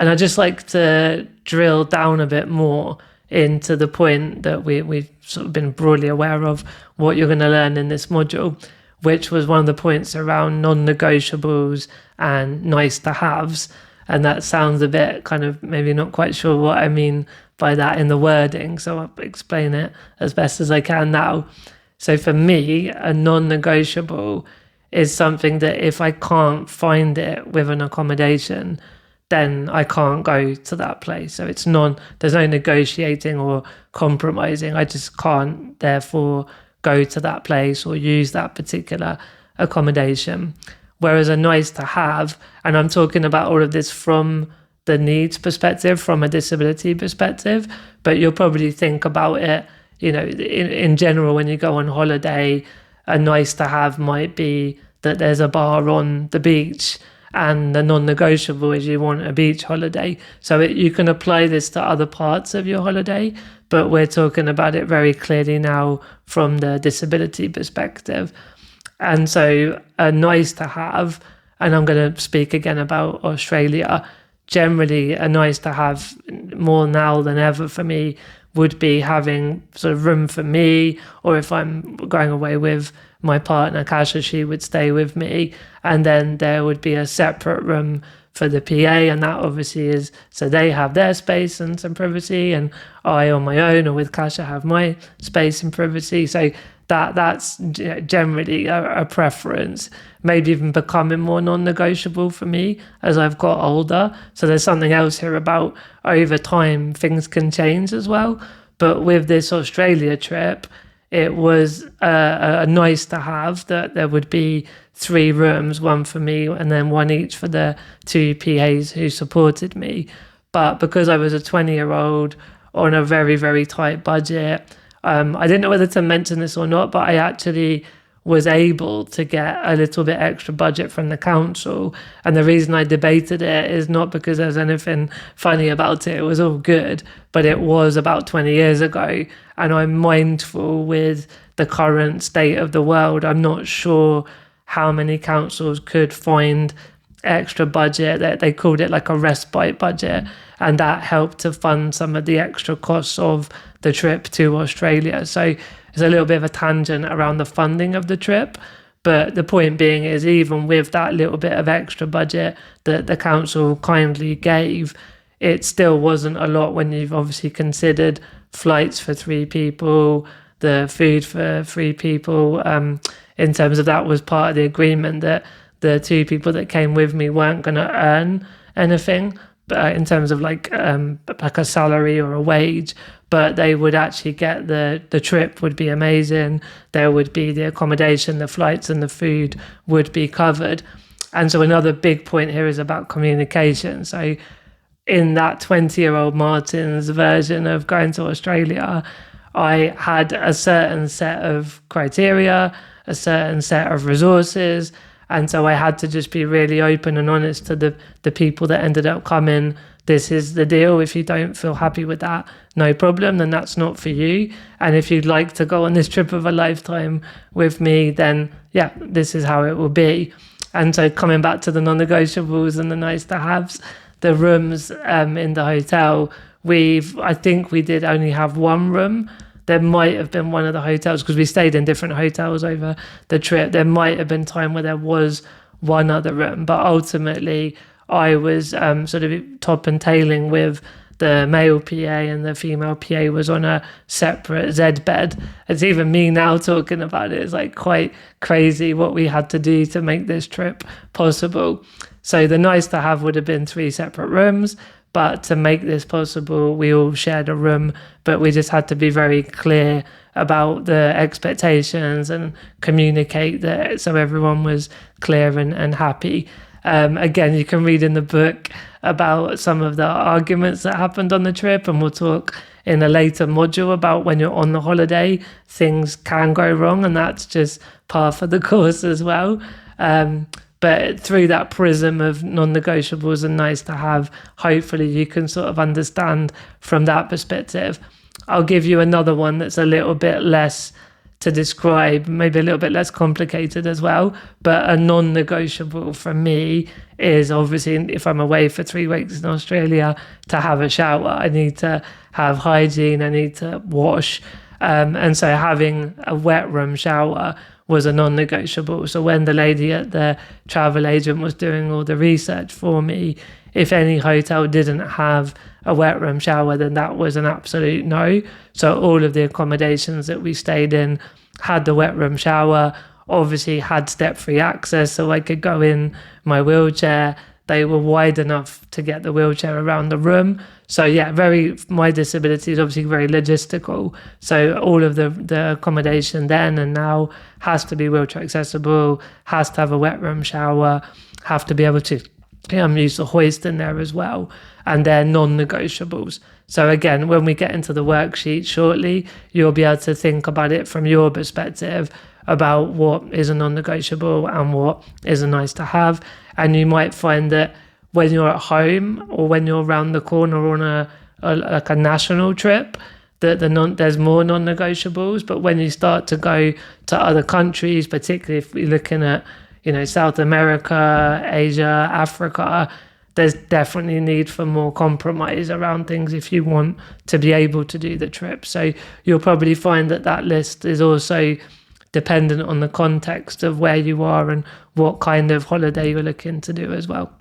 And I'd just like to drill down a bit more into the point that we've sort of been broadly aware of what you're going to learn in this module, which was one of the points around non-negotiables and nice to haves. And that sounds a bit kind of maybe not quite sure what I mean by that in the wording. So I'll explain it as best as I can now. So for me, a non-negotiable is something that if I can't find it with an accommodation, then I can't go to that place. So there's no negotiating or compromising. I just can't therefore go to that place or use that particular accommodation. Whereas a nice to have, and I'm talking about all of this from the needs perspective, from a disability perspective, but you'll probably think about it, in general, when you go on holiday, a nice to have might be that there's a bar on the beach, and the non-negotiable is you want a beach holiday. So you can apply this to other parts of your holiday, but we're talking about it very clearly now from the disability perspective. And so a nice to have, and I'm going to speak again about Australia, generally a nice to have more now than ever for me would be having sort of room for me, or if I'm going away with my partner, Kasha, she would stay with me, and then there would be a separate room for the PA, and that obviously is, so they have their space and some privacy, and I on my own or with Kasha have my space and privacy. So that's generally a preference, maybe even becoming more non-negotiable for me as I've got older. So there's something else here about over time things can change as well. But with this Australia trip, it was a nice to have that there would be 3 rooms, one for me and then one each for the 2 PAs who supported me. But because I was a 20-year-old on a very, very tight budget, I didn't know whether to mention this or not, but I actually was able to get a little bit extra budget from the council. And the reason I debated it is not because there's anything funny about it. It was all good, but it was about 20 years ago. And I'm mindful with the current state of the world. I'm not sure how many councils could find extra budget. That they called it like a respite budget, and that helped to fund some of the extra costs of the trip to Australia. So it's a little bit of a tangent around the funding of the trip, but the point being is even with that little bit of extra budget that the council kindly gave, it still wasn't a lot when you've obviously considered flights for 3 people, the food for 3 people. In terms of that was part of the agreement that the 2 people that came with me weren't going to earn anything, but in terms of like a salary or a wage, but they would actually get the trip would be amazing. There would be the accommodation, the flights and the food would be covered. And so another big point here is about communication. So in that 20-year-old Martyn's version of going to Australia, I had a certain set of criteria, a certain set of resources, and so I had to just be really open and honest to the people that ended up coming. This is the deal. If you don't feel happy with that, no problem, then that's not for you. And if you'd like to go on this trip of a lifetime with me, then yeah, this is how it will be. And so coming back to the non-negotiables and the nice to haves, the rooms in the hotel, I think we did only have 1 room. There might have been one of the hotels, because we stayed in different hotels over the trip. There might have been time where there was 1 other room, but ultimately I was sort of top and tailing with the male PA, and the female PA was on a separate Z bed. It's even me now talking about it. It's like quite crazy what we had to do to make this trip possible. So the nice to have would have been 3 separate rooms, but to make this possible, we all shared a room, but we just had to be very clear about the expectations and communicate that so everyone was clear and happy. Again, you can read in the book about some of the arguments that happened on the trip, and we'll talk in a later module about when you're on the holiday, things can go wrong, and that's just part of the course as well. But through that prism of non-negotiables and nice to have, hopefully you can sort of understand from that perspective. I'll give you another one that's a little bit less to describe, maybe a little bit less complicated as well, but a non-negotiable for me is obviously if I'm away for 3 weeks in Australia to have a shower. I need to have hygiene, I need to wash, and so having a wet room shower was a non-negotiable. So when the lady at the travel agent was doing all the research for me, if any hotel didn't have a wet room shower, then that was an absolute no. So all of the accommodations that we stayed in had the wet room shower, obviously had step-free access, so I could go in my wheelchair. They were wide enough to get the wheelchair around the room. So yeah, my disability is obviously very logistical. So all of the accommodation then and now has to be wheelchair accessible, has to have a wet room shower, have to be able to use the hoist in there as well. And they're non-negotiables. So again, when we get into the worksheet shortly, you'll be able to think about it from your perspective about what is a non-negotiable and what is a nice to have. And you might find that when you're at home or when you're around the corner on a national trip, that there's more non-negotiables. But when you start to go to other countries, particularly if you're looking at South America, Asia, Africa, there's definitely a need for more compromise around things if you want to be able to do the trip. So you'll probably find that list is also dependent on the context of where you are and what kind of holiday you're looking to do as well.